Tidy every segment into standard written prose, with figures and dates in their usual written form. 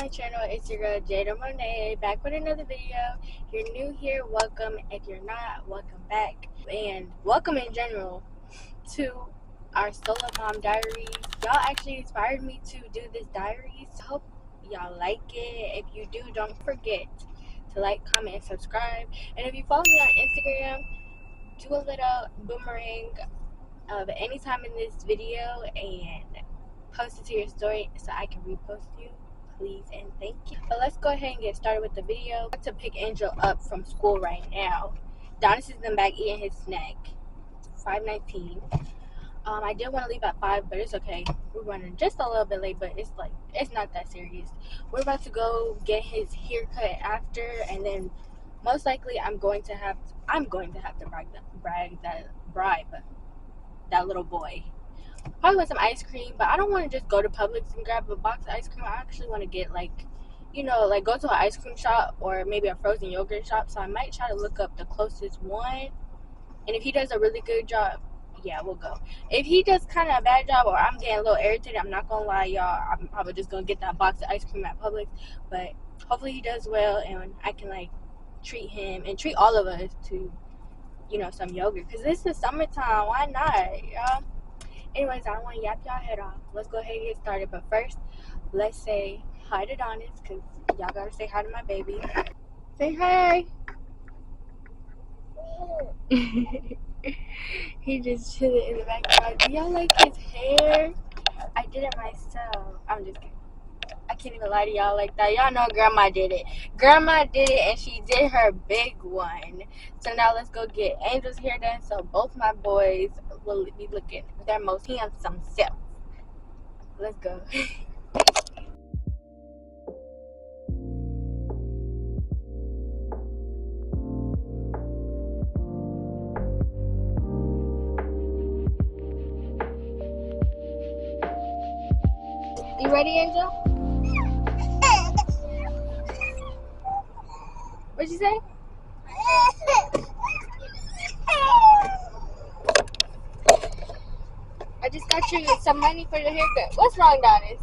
my channel. It's your girl Jada Monet, back with another video. If you're new here, welcome. If you're not, welcome back. And welcome in general to our solo mom diaries. Y'all actually inspired me to do this diaries. I hope y'all like it. If you do, don't forget to like, comment, and subscribe. And if you follow me on Instagram, do a little boomerang of any time in this video and post it to your story so I can repost you, please and thank you. But let's go ahead and get started with the video. I'm about to pick Angel up from school right now. Donis is in the back eating his snack. 5:19. I did want to leave at 5, but it's okay. We're running just a little bit late, but it's not that serious. We're about to go get his haircut after, and then most likely I'm going to have to bribe that little boy. Probably want some ice cream, but I don't want to just go to Publix and grab a box of ice cream. I actually want to get go to an ice cream shop or maybe a frozen yogurt shop. So I might try to look up the closest one. And if he does a really good job, yeah, we'll go. If he does kind of a bad job or I'm getting a little irritated, I'm not gonna lie, y'all, I'm probably just gonna get that box of ice cream at Publix. But hopefully he does well and I can treat him and treat all of us to some yogurt, because this is summertime. Why not, y'all? Anyways, I don't want to yap y'all head off. Let's go ahead and get started. But first, let's say hi to Donis, because y'all gotta say hi to my baby. Say hi. He just chilling in the background. Do y'all like his hair? I did it myself. I'm just kidding. I can't even lie to y'all like that. Y'all know Grandma did it. Grandma did it, and she did her big one. So now let's go get Angel's hair done, so both my boys will be looking their most handsome self. Let's go. You ready, Angel? What'd you say? I just got you some money for your haircut. What's wrong, Donis?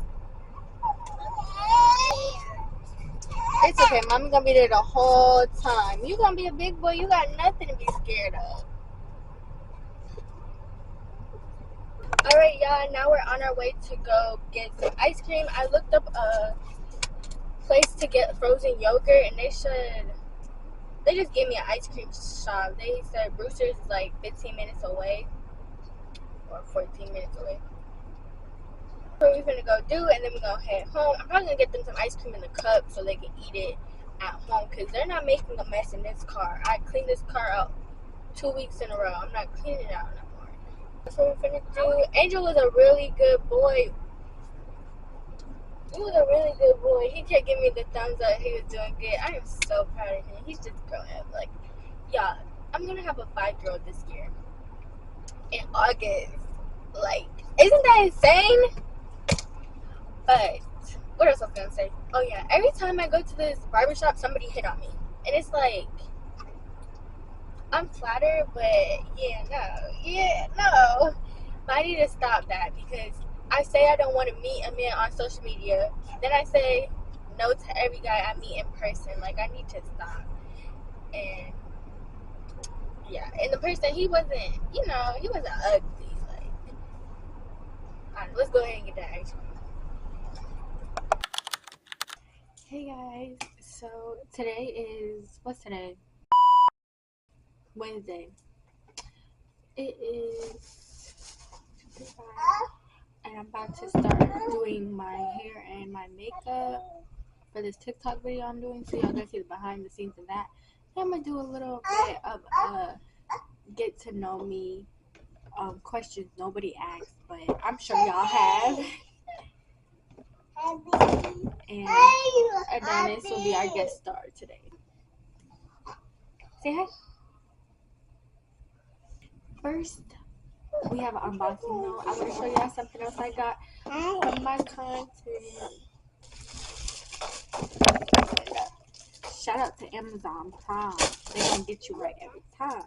It's okay. Mommy gonna be there the whole time. You gonna be a big boy. You got nothing to be scared of. Alright, y'all. Now we're on our way to go get some ice cream. I looked up a place to get frozen yogurt, and they just gave me an ice cream shop. They said Brewster's is like 15 minutes away or 14 minutes away. What we're gonna go do, and then we're gonna head home. I'm probably gonna get them some ice cream in the cup so they can eat it at home, because they're not making a mess in this car. I cleaned this car out 2 weeks in a row. I'm not cleaning it out no more. That's what we're gonna do. Angel was a really good boy. He was a really good boy. He kept giving me the thumbs up. He was doing good. I am so proud of him. He's just growing up. Yeah, I'm gonna have a 5-year-old this year in August. Isn't that insane? But what else I was gonna say? Oh yeah, every time I go to this barbershop, somebody hit on me, and it's I'm flattered, but no. But I need to stop that, because I say I don't want to meet a man on social media, then I say no to every guy I meet in person. I need to stop. And yeah, and the person, he wasn't ugly. Let's go ahead and get that ice cream. Hey guys, so today is, what's today? Wednesday. It is 2:55, and I'm about to start doing my hair and my makeup for this TikTok video I'm doing, so y'all gonna see the behind the scenes of that. Then I'm gonna do a little bit of get to know me questions nobody asked, but I'm sure y'all have. And Adonis will be our guest star today. Say hi. First, we have an unboxing though. I want to show y'all something else I got from my content. Shout out to Amazon Prime. They gonna get you right every time.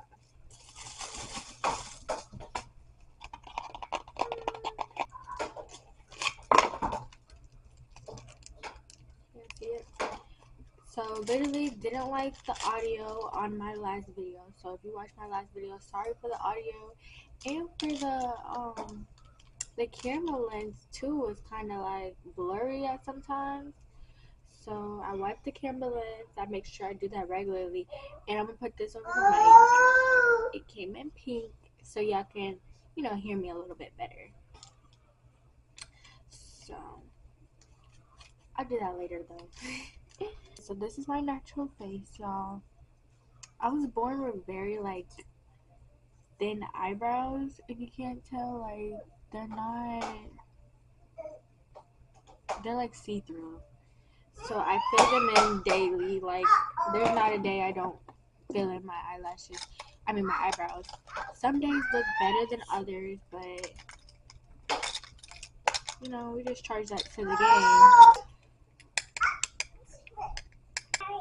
So literally didn't like the audio on my last video. So if you watched my last video, sorry for the audio and for the camera lens too was kind of like blurry at sometimes. So I wipe the camera lens. I make sure I do that regularly, and I'm gonna put this over the mic. It came in pink, so y'all can, hear me a little bit better. So I'll do that later though. So this is my natural face, y'all. I was born with very like thin eyebrows. If you can't tell, like they're like see-through. So I fill them in daily. Like there's not a day I don't fill in my my eyebrows. Some days look better than others, but we just charge that to the game.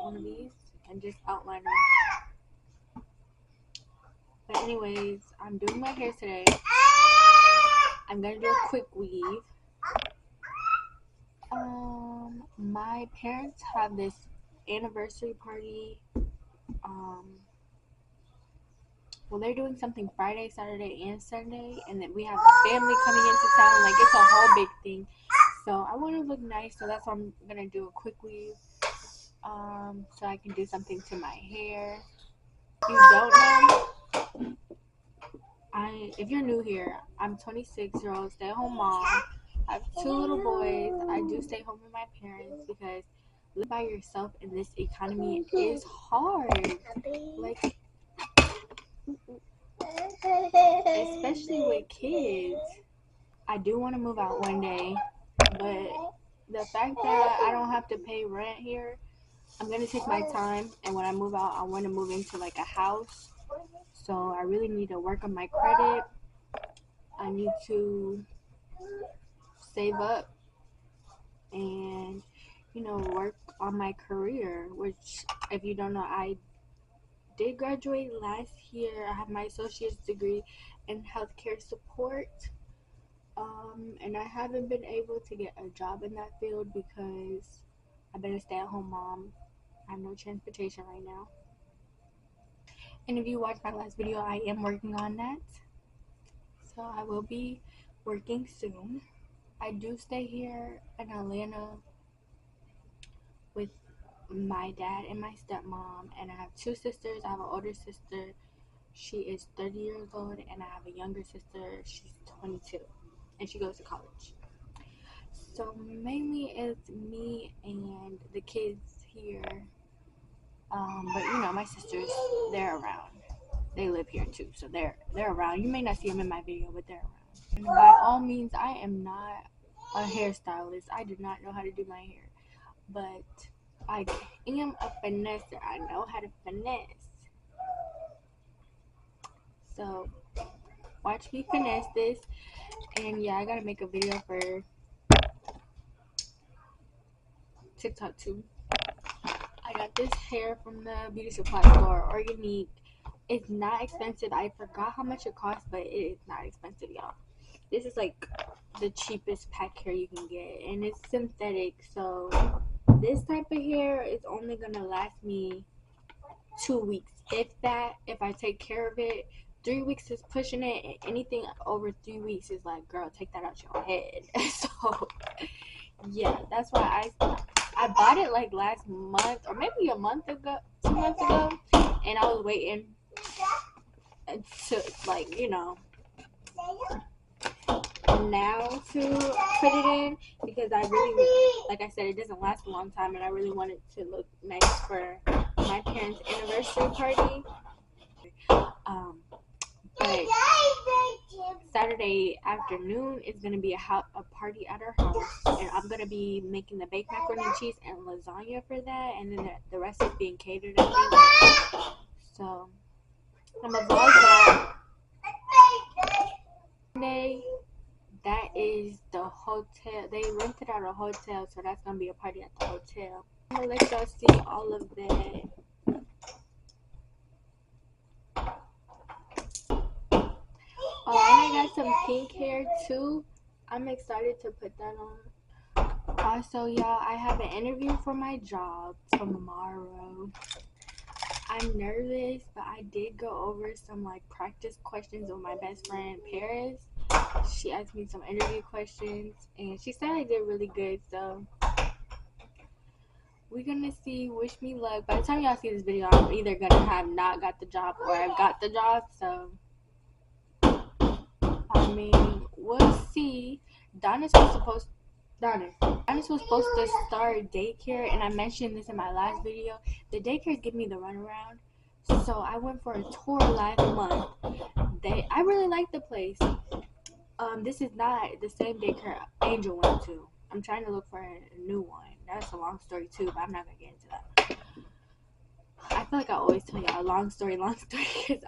One of these and just outline them. But anyways, I'm doing my hair today. I'm gonna do a quick weave. My parents have this anniversary party. Well, they're doing something Friday, Saturday, and Sunday, and then we have family coming into town. Like, it's a whole big thing. So I want to look nice, so that's why I'm gonna do a quick weave. So I can do something to my hair. If you don't know, if you're new here, I'm 26-year-old stay-at-home mom. I have 2 little boys. I do stay home with my parents because living by yourself in this economy is hard. Like, especially with kids. I do want to move out one day, but the fact that I don't have to pay rent here, I'm going to take my time, and when I move out, I want to move into like a house. So I really need to work on my credit. I need to save up and, work on my career, which, if you don't know, I did graduate last year. I have my associate's degree in healthcare support. And I haven't been able to get a job in that field because I've been a stay-at-home mom. I have no transportation right now. And if you watched my last video, I am working on that. So I will be working soon. I do stay here in Atlanta with my dad and my stepmom, and I have 2 sisters. I have an older sister. She is 30 years old, and I have a younger sister. She's 22, and she goes to college. So mainly it's me and the kids here. But my sisters, they're around. They live here too, so they're around. You may not see them in my video, but they're around. And by all means, I am not a hairstylist. I do not know how to do my hair, but I am a finesser. I know how to finesse. So watch me finesse this, and yeah, I gotta make a video for TikTok too. I got this hair from the beauty supply store, Organique. It's not expensive. I forgot how much it costs, but it is not expensive, y'all. This is like the cheapest pack hair you can get, and it's synthetic. So this type of hair is only gonna last me 2 weeks, if that. If I take care of it, 3 weeks is pushing it, and anything over 3 weeks is like, girl, take that out your head. So yeah, that's why I bought it like last month or maybe a month ago, 2 months ago, and I was waiting to now to put it in because I really, like I said, it doesn't last a long time, and I really want it to look nice for my parents' anniversary party. But Saturday afternoon is gonna be a party at our house, and I'm gonna be making the baked macaroni and cheese and lasagna for that, and then the rest is being catered, I think. So I'm gonna vlog that. Sunday, that is the hotel. They rented out a hotel, so that's gonna be a party at the hotel. I'm gonna let y'all see all of that. Oh, and I got some pink hair too. I'm excited to put that on. Also, y'all, I have an interview for my job tomorrow. I'm nervous, but I did go over some like practice questions with my best friend Paris. She asked me some interview questions, and she said I did really good. So we're gonna see. Wish me luck. By the time y'all see this video, I'm either gonna have not got the job or I've got the job. So I mean, we'll see. Donna's was supposed to start daycare, and I mentioned this in my last video. The daycares give me the runaround, so I went for a tour last month. I really like the place. This is not the same daycare Angel went to. I'm trying to look for a new one. That's a long story too, but I'm not gonna get into that. I feel like I always tell y'all a long story, because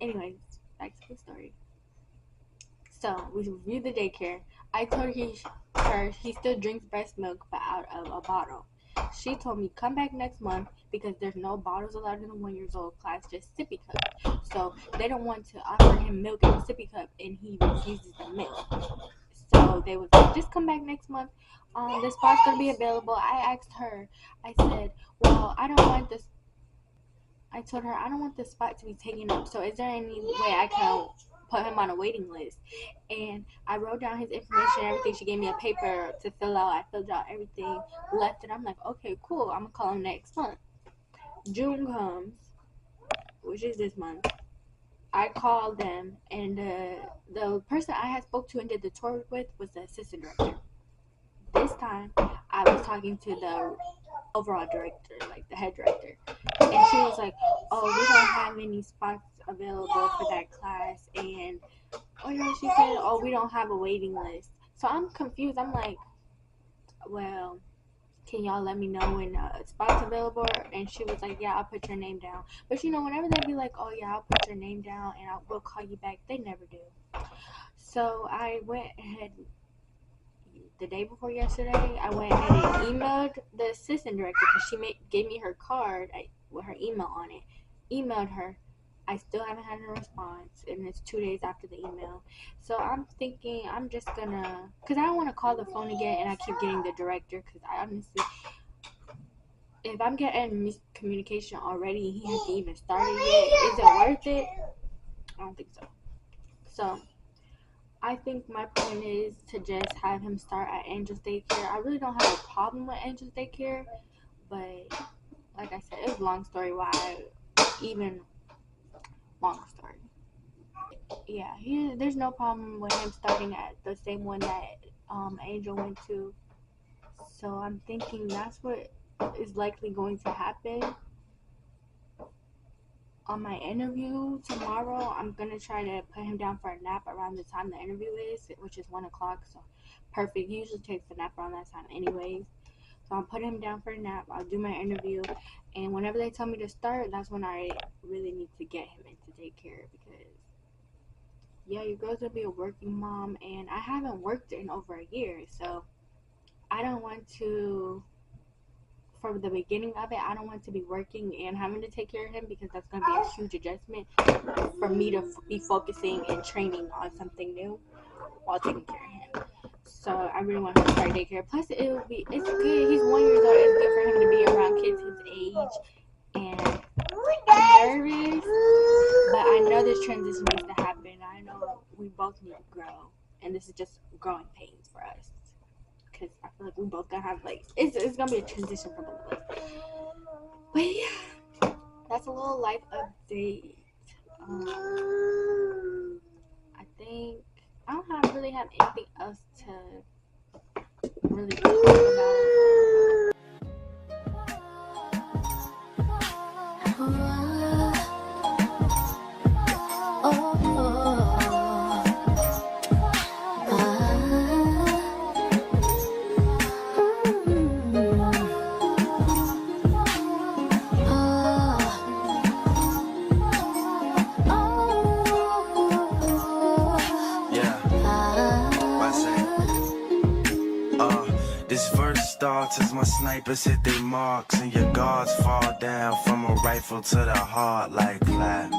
anyways, back to the story. So we reviewed the daycare. I told her he still drinks breast milk, but out of a bottle. She told me come back next month because there's no bottles allowed in the 1 year old class, just sippy cup. So they don't want to offer him milk in a sippy cup, and he refuses the milk. So they was like, just come back next month. The spot's gonna be available. I asked her. I said, well, I told her I don't want the spot to be taken up. So is there any way I can put him on a waiting list? And I wrote down his information and everything. She gave me a paper to fill out. I filled out everything, left it. I'm like, okay, cool. I'm gonna call him next month. June comes, which is this month. I called them, and the person I had spoke to and did the tour with was the assistant director. This time, I was talking to the overall director, like the head director, and she was like, oh, we don't have any spots available for that class, and she said, oh, we don't have a waiting list. So I'm confused. I'm like, well, can y'all let me know when spots available? And she was like, yeah, I'll put your name down. But whenever they be like, oh yeah, I'll put your name down and we'll call you back, they never do. So I went ahead the day before yesterday. I went ahead and emailed the assistant director because she gave me her card with her email on it. Emailed her. I still haven't had a response, and it's 2 days after the email. So I'm thinking I'm just gonna, because I don't want to call the phone again and I keep getting the director, because I honestly, if I'm getting miscommunication already, he hasn't even started yet, is it worth it? I don't think so. So I think my plan is to just have him start at Angel's Daycare. I really don't have a problem with Angel's Daycare, but like I said, it's a long story long story. Yeah, there's no problem with him starting at the same one that Angel went to. So I'm thinking that's what is likely going to happen. On my interview tomorrow, I'm going to try to put him down for a nap around the time the interview is, which is 1 o'clock. So perfect. He usually takes a nap around that time anyways. So I'll put him down for a nap. I'll do my interview. And whenever they tell me to start, that's when I really need to get him into daycare, because yeah, your girl's gonna be a working mom, and I haven't worked in over a year, so I don't want to, from the beginning of it, I don't want to be working and having to take care of him, because that's gonna be a huge adjustment for me to be focusing and training on something new while taking care of him. So I really want him to start daycare. Plus, it's good. He's 1 year old. It's good for him to be around kids his age. And I'm nervous, but I know this transition needs to happen. I know we both need to grow, and this is just growing pains for us, because I feel like we both gonna have it's gonna be a transition for both of us. But yeah, that's a little life update. I think I don't really have anything else to really talk about. As my snipers hit their marks and your guards fall down from a rifle to the heart, like clap,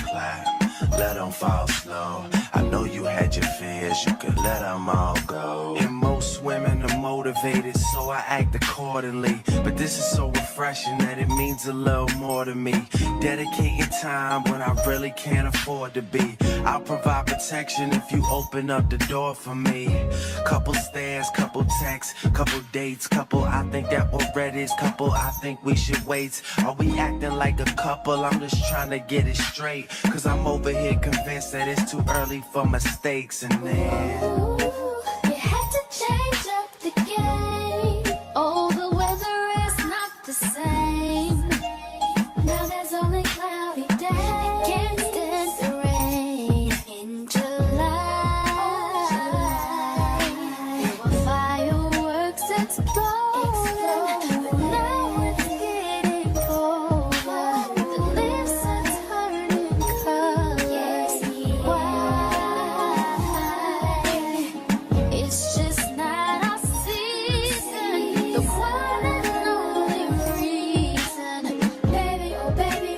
clap, let them fall slow. I know you had your fears, you could let them all go. In most Most women are motivated, so I act accordingly. But this is so refreshing that it means a little more to me. Dedicating time when I really can't afford to be. I'll provide protection if you open up the door for me. Couple stares, couple texts, couple dates, couple I think that we're ready, couple I think we should wait. Are we acting like a couple? I'm just trying to get it straight. Cause I'm over here convinced that it's too early for mistakes. And then Ooh, you have to change up the game. Oh, the weather is not the same. Now there's only cloudy days. Can't stand the rain in July. There were fireworks exploding, but now it's getting colder. The leaves are turning colors. Why? It's just not our season. The one and only reason. Baby,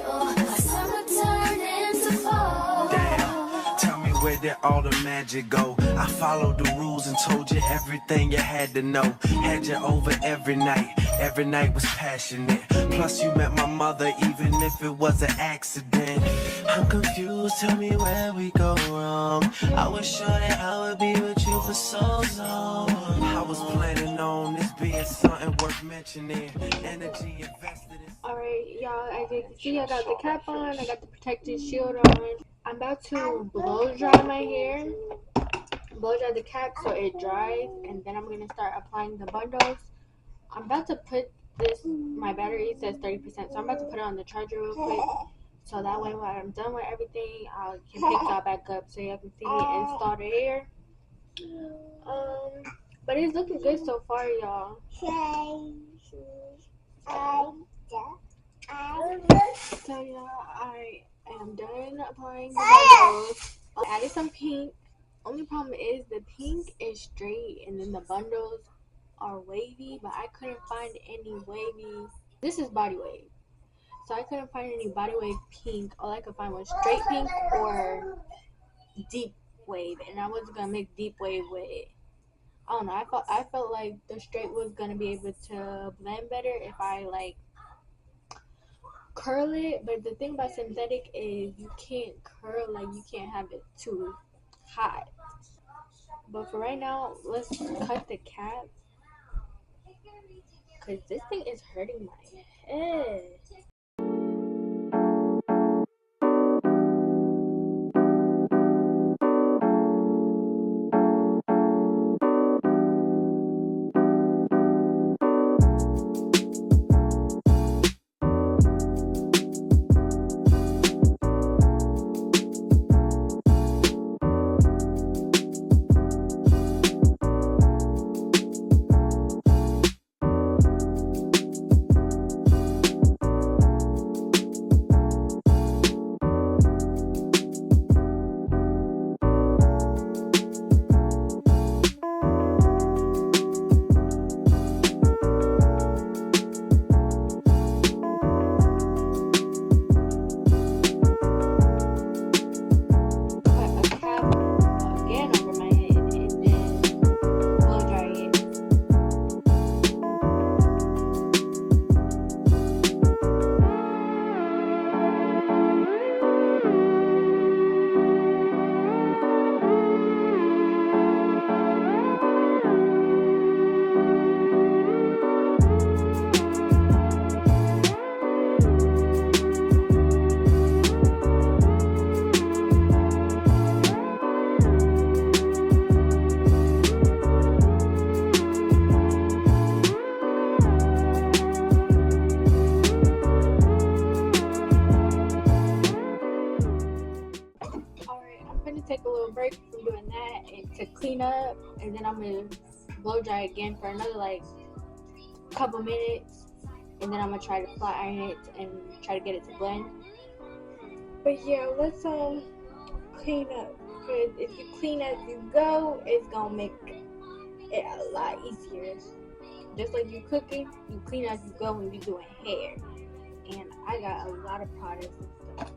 oh, our summer turned into fall. damn, tell me where did all the magic go? I followed the rules and told you everything you had to know. Had you over every night was passionate. Plus you met my mother even if it was an accident. I'm confused, tell me where we go wrong. I was sure that I would be with you for so long. I was planning on this being something worth mentioning. Energy invested in. Alright, y'all, as you can see, I got the cap on, I got the protective shield on. I'm about to blow dry my hair, blow dry the cap so it dries, and then I'm going to start applying the bundles. I'm about to put this, my battery says 30%, so I'm about to put it on the charger real quick, so that way when I'm done with everything, I can pick y'all back up so y'all can see me install the hair. But it's looking good so far, y'all. So yeah, I am done applying the bundles. I added some pink. Only problem is the pink is straight and then the bundles are wavy, but I couldn't find any wavy. This is body wave. So I couldn't find any body wave pink. All I could find was straight pink or deep wave, and I wasn't gonna make deep wave with it. I don't know. I felt like the straight was gonna be able to blend better if I like curl it. But the thing about synthetic is you can't curl, like you can't have it too hot. But for right now, let's cut the cap because this thing is hurting my head. Take a little break from doing that and to clean up, and then I'm gonna blow dry again for another like couple minutes, and then I'm gonna try to flat iron it and try to get it to blend. But yeah, let's clean up, because if you clean as you go, it's gonna make it a lot easier. Just like you cooking, you clean as you go when you're doing hair. And I got a lot of products and stuff.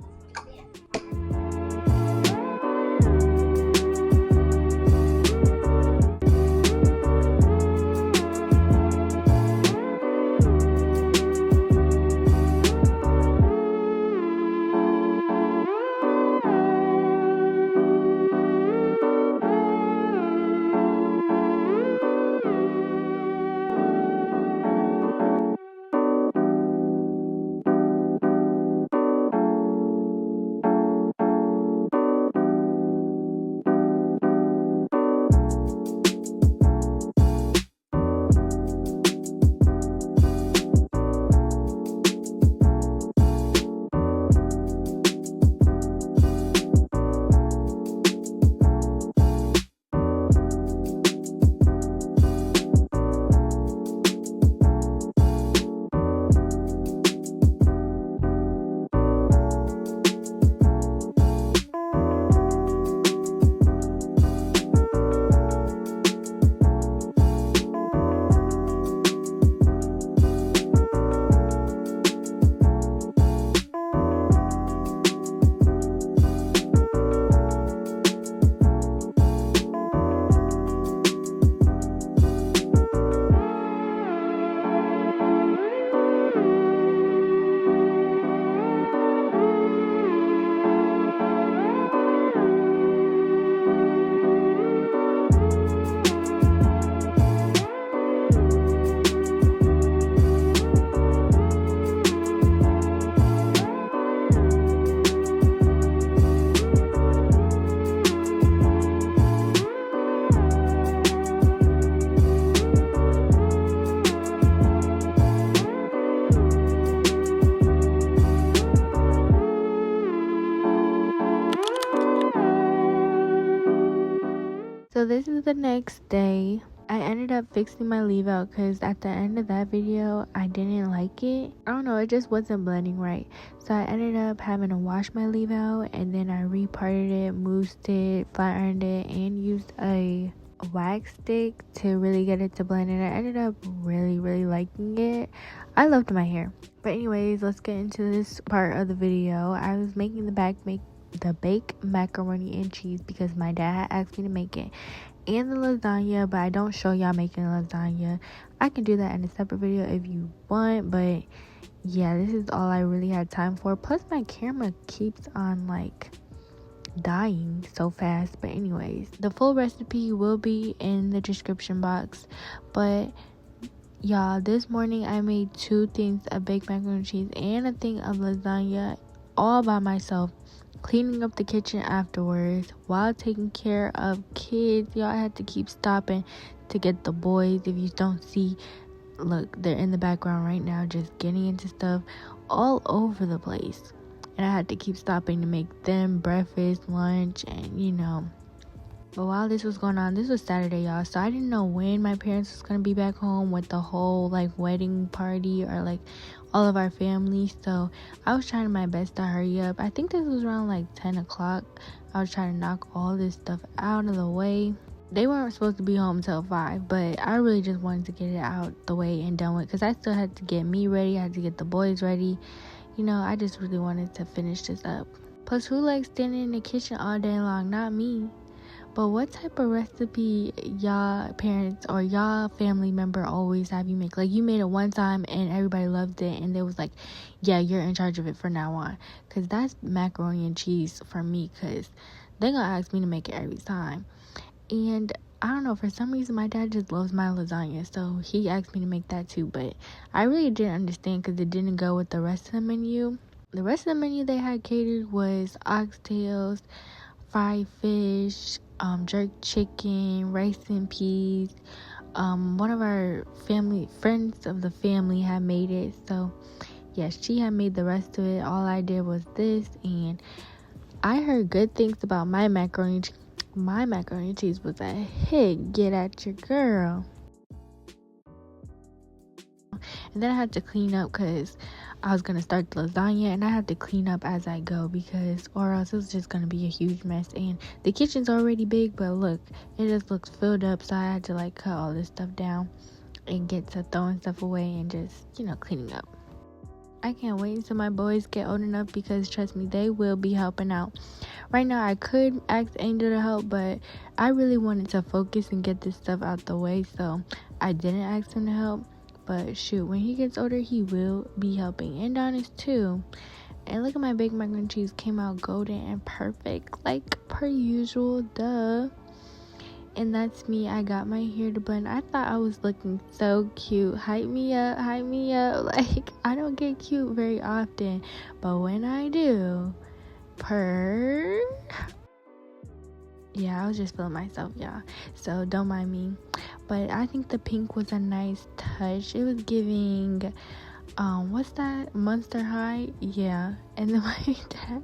So this is the next day. I ended up fixing my leave out because at the end of that video, I didn't like it. I don't know, it just wasn't blending right. So I ended up having to wash my leave out, and then I reparted it, moosed it, flat ironed it, and used a wax stick to really get it to blend. And I ended up really liking it. I loved my hair. But anyways, let's get into this part of the video. I was making the baked macaroni and cheese because my dad had asked me to make it, and the lasagna, but I don't show y'all making lasagna. I can do that in a separate video if you want, but yeah, this is all I really had time for. Plus my camera keeps on like dying so fast. But anyways, the full recipe will be in the description box. But y'all, this morning I made 2 things of baked macaroni and cheese and a thing of lasagna all by myself, cleaning up the kitchen afterwards while taking care of kids. Y'all, I had to keep stopping to get the boys. If you don't see, look, they're in the background right now just getting into stuff all over the place, and I had to keep stopping to make them breakfast, lunch, and but while this was going on, this was Saturday, y'all, so I didn't know when my parents was gonna be back home with the whole like wedding party or like all of our family. So I was trying my best to hurry up. I think this was around like 10 o'clock. I was trying to knock all this stuff out of the way. They weren't supposed to be home till 5, but I really just wanted to get it out the way and done with, because I still had to get me ready. I had to get the boys ready. I just really wanted to finish this up. Plus, who likes standing in the kitchen all day long? Not me. But what type of recipe y'all parents or y'all family member always have you make? Like, you made it one time and everybody loved it, and they was like, yeah, you're in charge of it from now on. Because that's macaroni and cheese for me, because they're going to ask me to make it every time. And I don't know, for some reason my dad just loves my lasagna, so he asked me to make that too. But I really didn't understand because it didn't go with the rest of the menu. The rest of the menu they had catered was oxtails, fried fish, jerk chicken, rice and peas. One of our friends of the family had made it, so yeah, she had made the rest of it. All I did was this, and I heard good things about my macaroni. My macaroni and cheese was a hit. Get at your girl. And then I had to clean up because I was going to start the lasagna, and I had to clean up as I go, or else it was just going to be a huge mess. And the kitchen's already big, but look, it just looks filled up, so I had to like cut all this stuff down and get to throwing stuff away and just, cleaning up. I can't wait until my boys get old enough, because trust me, they will be helping out. Right now, I could ask Angel to help, but I really wanted to focus and get this stuff out the way, so I didn't ask him to help. But shoot, when he gets older, he will be helping. And Donis too. And look at my baked macaroni and cheese. Came out golden and perfect, like per usual, duh. And that's me. I got my hair to blend. I thought I was looking so cute. Hype me up. Like, I don't get cute very often, but when I do, yeah, I was just feeling myself, y'all, so don't mind me. But I think the pink was a nice touch. It was giving what's that, Monster High? Yeah. And then my dad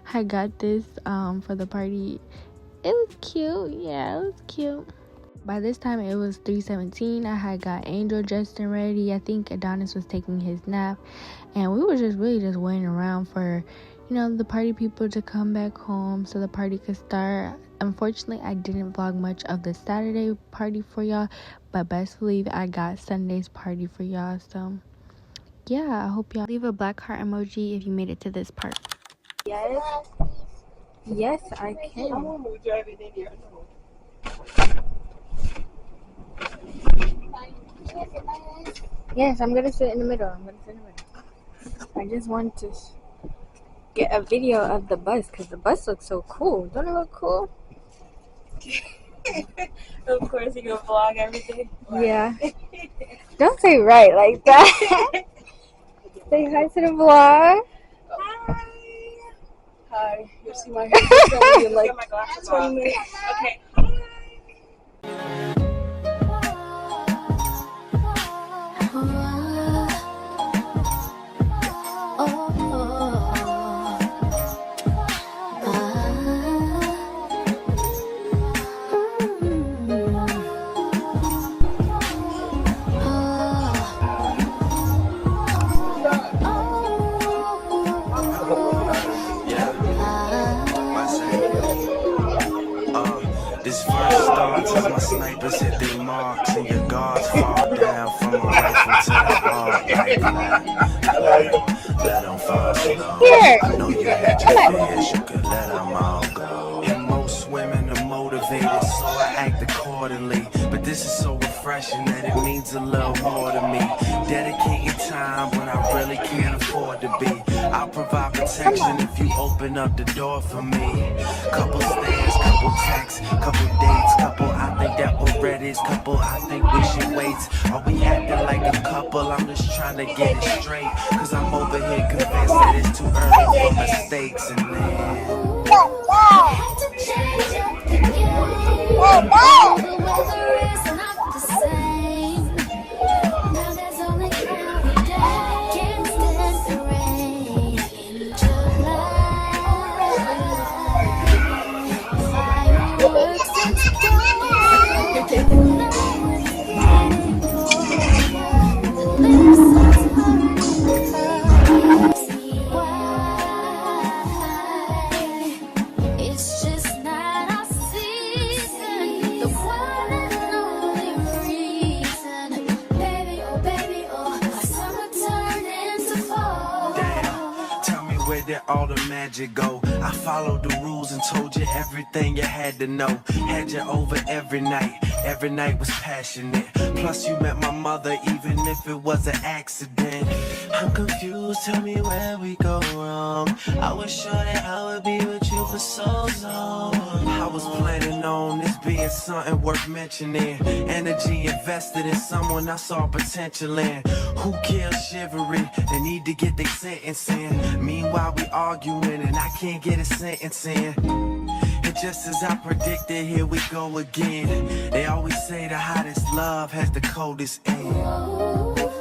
had got this for the party. It was cute. Yeah, it was cute. By this time it was 3:17. I had got Angel dressed and ready. I think Adonis was taking his nap, and we were just waiting around for the party people to come back home so the party could start. Unfortunately, I didn't vlog much of the Saturday party for y'all, but best believe I got Sunday's party for y'all. So yeah, I hope y'all leave a black heart emoji if you made it to this part. Yes, I can. Yes, I'm gonna sit in the middle. I just want to get a video of the bus, because the bus looks so cool. Don't it look cool? Of course, you're gonna vlog everything. Yeah. Don't say right like that. Say hi to the vlog. Hi. Hi. You'll see my hair in like 20 minutes. Okay. snipers hit their marks and your guards fall down from a rifle to the heart like that. Let them fall slow. I know you had your fears, you could let them all go. And most women are motivated, so I act accordingly. But this is so refreshing that it means a little more to me. Dedicating time when I really can't afford to be. I'll provide protection if you open up the door for me. Couple stands, couple texts, couple dates, couple I think that we're ready, couple I think we should wait. Are we acting like a couple? I'm just trying to get it straight. Cause I'm over here convinced that it's too early for mistakes. And then Had to change up the game. The weather is not the same. Now there's only cloudy days. Can't stand the rain in July. Fireworks and stars. It's just not our season. The one and only reason. Baby, oh, summer turned into fall. damn, tell me where did all the magic go? I followed the rules and told you everything you had to know. Had you over every night was passionate. Plus you met my mother even if it was an accident. I'm confused, tell me where we go wrong. I was sure that I would be with you for so long. I was planning on this being something worth mentioning. Energy invested in someone I saw potential in. Who killed chivalry? They need to get their sentence in. Meanwhile we arguing and I can't get a sentence in. And just as I predicted, here we go again. They always say the hottest love has the coldest end.